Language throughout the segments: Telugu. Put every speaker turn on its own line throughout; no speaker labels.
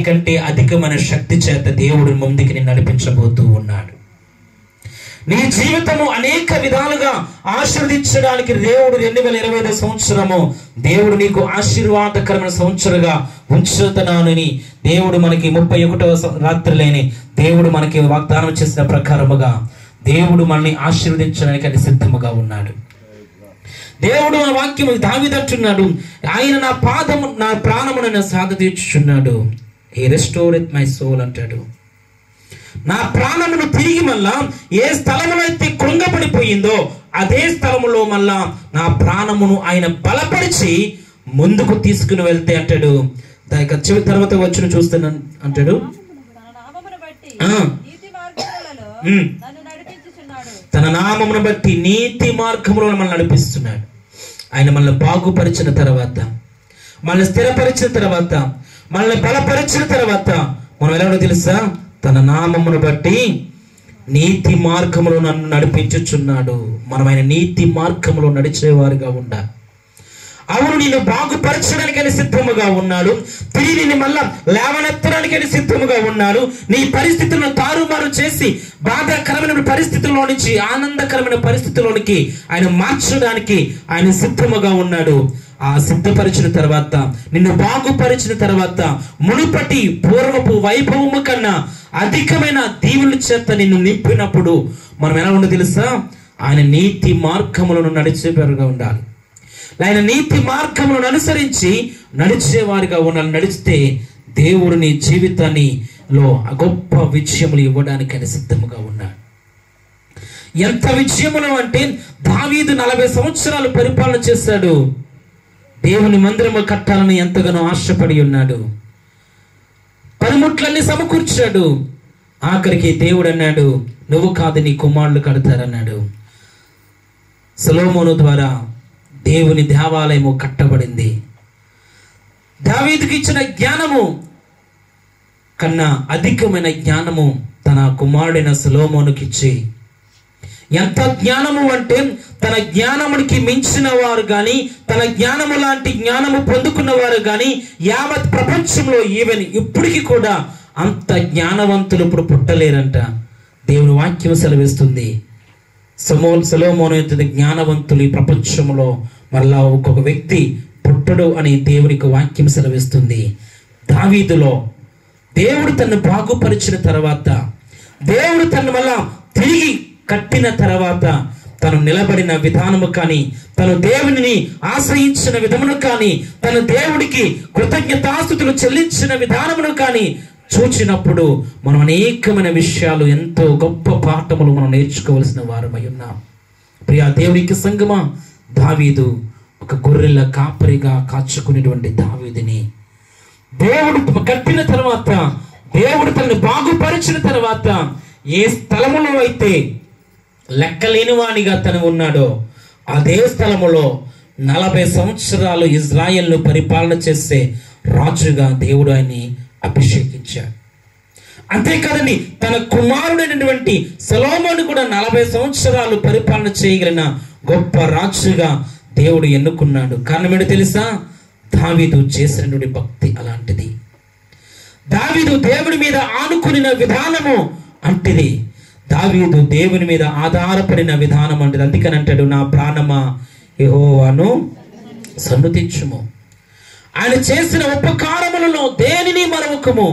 కంటే అధికమైన శక్తి చేత దేవుడు ముందుకి నిన్ను నడిపించబోతూ ఉన్నాడు. నీ జీవితము అనేక విధాలుగా ఆశీర్వదించడానికి దేవుడు 2025 సంవత్సరము దేవుడు నీకు ఆశీర్వాదకరమైన సంవత్సరంగా ఉంచుతున్నానని దేవుడు మనకి 31వ రాత్రిలోనే దేవుడు మనకి వాగ్దానం చేసిన ప్రకారముగా దేవుడు మనల్ని ఆశీర్వదించడానికి అది సిద్ధముగా ఉన్నాడు. దేవుడు ఆ వాక్యము దావీదు అంటున్నాడు, ఆయన నా ప్రాణమును నన్ను సాధ తీర్చుచున్నాడు. హి రెస్టోరెడ్ మై సోల్ అంటాడు. నా ప్రాణమును తిరిగి మళ్ళా ఏ స్థలములో అయితే కృంగపడిపోయిందో అదే స్థలములో మళ్ళా నా ప్రాణమును ఆయన బలపరిచి ముందుకు తీసుకుని వెళ్తే అంటాడు. చివరి తర్వాత వచ్చిన చూస్తాను అంటాడు, తన నామమును బట్టి నీతి మార్గములో మనల్ని నడిపిస్తున్నాడు. ఆయన మనల్ని బాగుపరిచిన తర్వాత, మనల్ని స్థిరపరిచిన తర్వాత, మనల్ని బలపరిచిన తర్వాత మనం ఎలా తెలుసా? తన నామమును బట్టి నీతి మార్గములో నన్ను నడిపించుచున్నాడు. మనం ఆయన నీతి మార్గములో నడిచేవారుగా ఉండాలి. అవును, నేను బాగుపరచడానికి అని సిద్ధముగా ఉన్నాడు. తిరిగి నిన్ను మళ్ళా లేవనెత్తడానికి అని సిద్ధముగా ఉన్నాడు. నీ పరిస్థితులను తారుమారు చేసి బాధాకరమైన పరిస్థితుల్లో నుంచి ఆనందకరమైన పరిస్థితుల్లోనికి ఆయన మార్చడానికి ఆయన సిద్ధముగా ఉన్నాడు. ఆ సిద్ధపరిచిన తర్వాత, నిన్ను బాగుపరిచిన తర్వాత, మునుపటి పూర్వపు వైభవము కన్నా అధికమైన దీవుల చేత నిన్ను నింపినప్పుడు మనం ఎలా ఉందో తెలుసా? ఆయన నీతి మార్గములను నడిచేవారుగా ఉండాలి. ఆయన నీతి మార్గములను అనుసరించి నడిచేవారిగా ఉండాలి. నడిస్తే దేవుడు నీ జీవితాన్నిలో గొప్ప విజయములు ఇవ్వడానికి ఆయన సిద్ధముగా ఉన్నాడు. ఎంత విజయములు అంటే, దావీదు 40 సంవత్సరాలు పరిపాలన చేశాడు. దేవుని మందిరము కట్టాలని ఎంతగానో ఆశపడి ఉన్నాడు. పనిముట్లన్నీ సమకూర్చాడు. ఆఖరికి దేవుడు అన్నాడు, నువ్వు కాదు నీ కుమారులు కడతారన్నాడు. సొలొమోను ద్వారా దేవుని దేవాలయము కట్టబడింది. దావీదుకి ఇచ్చిన జ్ఞానము కన్నా అధికమైన జ్ఞానము తన కుమారుడైన సొలొమోనుకి ఇచ్చి, ఎంత జ్ఞానము అంటే తన జ్ఞానమునికి మించిన వారు కానీ, తన జ్ఞానము లాంటి జ్ఞానము పొందుకున్న వారు కానీ యావత్ ప్రపంచంలో ఈవెన్ ఇప్పటికీ కూడా అంత జ్ఞానవంతులు ఇప్పుడు పుట్టలేరంట. దేవుని వాక్యం సెలవిస్తుంది. సొలొమోను జ్ఞానవంతులు ఈ ప్రపంచంలో మరలా ఒక్కొక్క వ్యక్తి పుట్టడు అని దేవునికి వాక్యం సెలవిస్తుంది. దావీదులో దేవుడు తనను బాగుపరిచిన తర్వాత, దేవుడు తను మళ్ళా తిరిగి కట్టిన తర్వాత, తను నిలబడిన విధానము కానీ, తను దేవుని ఆశ్రయించిన విధమును కానీ, తన దేవుడికి కృతజ్ఞతాస్తుతులు చెల్లించిన విధానమును కానీ చూచినప్పుడు మనం అనేకమైన విషయాలు, ఎంతో గొప్ప పాఠములు మనం నేర్చుకోవలసిన వారమై ఉన్నాం. ప్రియా దేవునికి సంగమా, దావీదు ఒక గొర్రెల కాపరిగా కాచుకునేటువంటి దావీదుని దేవుడు కట్టిన తర్వాత, దేవుడు తనను బాగుపరిచిన తర్వాత, ఏ స్థలములో అయితే లెక్కలేని వానిగా తను ఉన్నాడో అదే స్థలములో 40 సంవత్సరాలు ఇజ్రాయెల్ను పరిపాలన చేసే రాజుగా దేవుడు ఆయన్ని అభిషేకించాడు. అంతేకాదండి, తన కుమారుడైనటువంటి సొలొమోను కూడా 40 సంవత్సరాలు పరిపాలన చేయగలిగిన గొప్ప రాజుగా దేవుడు ఎన్నుకున్నాడు. కారణం ఏంటో తెలుసా? దావీదు చేసినటువంటి భక్తి అలాంటిది. దావీదు దేవుని మీద ఆనుకున్న విధానము అంటిది. దావీదు దేవుని మీద ఆధారపడిన విధానం అంటది. అందుకని అంటాడు, నా ప్రాణమా యెహోవాను సన్నుతించుము. ఆయన చేసిన ఉపకారములలో దేనిని మరవకము.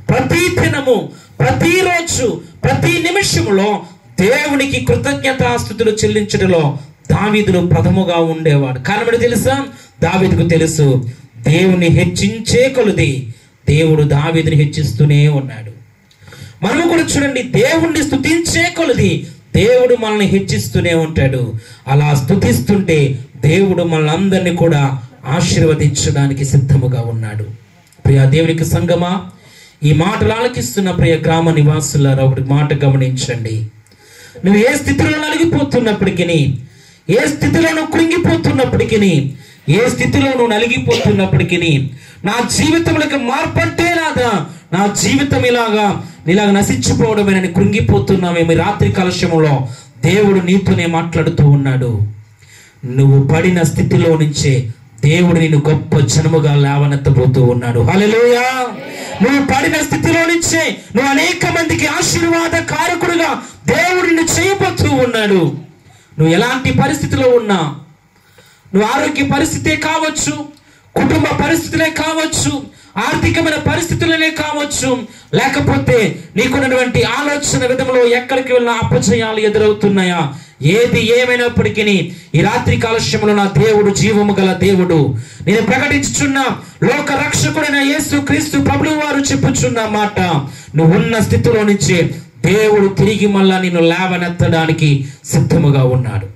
ప్రతి దినము, ప్రతిరోజు, ప్రతి నిమిషములో దేవునికి కృతజ్ఞతాస్తుతులు చెల్లించడంలో దావీదును ప్రథముగా ఉండేవాడు. కారణం తెలుసా? దావీదుకు తెలుసు, దేవుని హెచ్చించే కొలది దేవుడు దావీదుని హెచ్చిస్తూనే ఉన్నాడు. మనము కూడా చూడండి, దేవుణ్ణి స్తుతించే కొలది దేవుడు మనల్ని హెచ్చిస్తూనే ఉంటాడు. అలా స్తుతిస్తుంటే దేవుడు మనల్ని కూడా ఆశీర్వదించడానికి సిద్ధముగా ఉన్నాడు. ప్రియ దేవునికి సంగమా, ఈ మాటలు ఆలకిస్తున్న ప్రియ గ్రామ నివాసులారా, ఒకటి మాట గమనించండి. నువ్వు ఏ స్థితిలో నలిగిపోతున్నప్పటికీ, ఏ స్థితిలో నువ్వు కృంగిపోతున్నప్పటికీ, ఏ స్థితిలో నువ్వు నలిగిపోతున్నప్పటికీ, నా జీవితంలోకి మార్పంటే నాదా, నా జీవితం ఇలాగా నశించిపోవడమేనని కృంగిపోతున్నామేమో రాత్రి కలశములో దేవుడు నీతోనే మాట్లాడుతూ ఉన్నాడు. నువ్వు పడిన స్థితిలో నుంచే దేవుడు నిన్ను గొప్ప జనముగా లేవనెత్తబోతూ ఉన్నాడు. హల్లెలూయా. నువ్వు పడిన స్థితిలో నుంచే నువ్వు అనేక మందికి ఆశీర్వాద కారకుడుగా దేవుడు నిన్ను చేయబోతూ ఉన్నాడు. నువ్వు ఎలాంటి పరిస్థితిలో ఉన్నా, నువ్వు ఆరోగ్య పరిస్థితే కావచ్చు, కుటుంబ పరిస్థితులే కావచ్చు, ఆర్థికమైన పరిస్థితులనే కావచ్చు, లేకపోతే నీకున్నటువంటి ఆలోచన విధంలో ఎక్కడికి వెళ్ళినా అపజయాలు ఎదురవుతున్నాయా, ఏది ఏమైనప్పటికీ ఈ రాత్రి కాలశ్యములో నా దేవుడు జీవము గల దేవుడు. నేను ప్రకటించుచున్న లోక రక్షకుడైన యేసు క్రీస్తు ప్రభువు వారు చెప్పుచున్న మాట, నువ్వు ఉన్న స్థితిలో నుంచి దేవుడు తిరిగి మళ్ళా నిన్ను లేవనెత్తడానికి సిద్ధముగా ఉన్నాడు.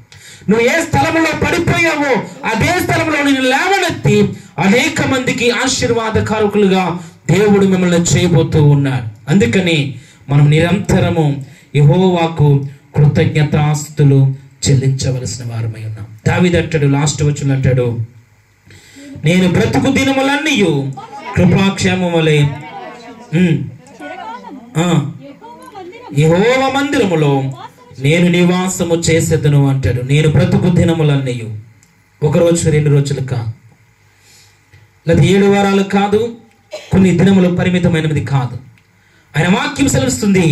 నువ్వు ఏ స్థలంలో పడిపోయావో అదే స్థలంలో నిన్ను లేవనెత్తి అనేక మందికి ఆశీర్వాదకారకులుగా దేవుడు మిమ్మల్ని చేయబోతూ ఉన్నాడు. అందుకని మనం నిరంతరము యెహోవాకు కృతజ్ఞతాస్తులు చెల్లించవలసిన వారమై ఉన్నాం. దావీదు అంటాడు, లాస్ట్ వచనం అంటాడు, నేను బ్రతుకు దినములన్నీ కృపాక్షేమం వలె యెహోవా మందిరములో నేను నివాసము చేసేదను అంటాడు. నేను బ్రతుకు దినములన్నీ, ఒక రోజు 2 రోజులు కాదు, లేదా 7 వారాలు కాదు, కొన్ని దినములు పరిమితమైనది కాదు. ఆయన వాక్యం సెలవుస్తుంది,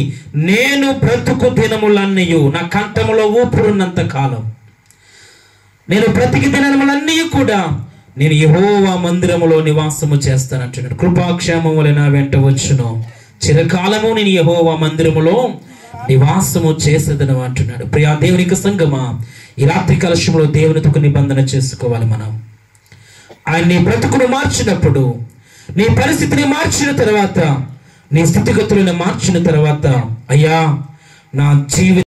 నేను బ్రతుకు దినములన్నీ, నా కంఠములో ఊపిరున్నంత కాలం నేను బ్రతికి దినములన్నీ కూడా నేను యెహోవా మందిరములో నివాసము చేస్తానంటున్నాడు. కృపాక్షేమం వలె నా వెంట వచ్చును, చిరకాలము నేను యెహోవా మందిరములో నివాసము చేసేదను అంటున్నాడు. ప్రియా దేవునికి సంగమా, ఈ రాత్రి కలశంలో దేవునితో నిబంధన చేసుకోవాలి. మనం ఆయన నీ బ్రతుకును మార్చినప్పుడు, నీ పరిస్థితిని మార్చిన తర్వాత, నీ స్థితిగతులను మార్చిన తర్వాత, అయ్యా నా జీవితం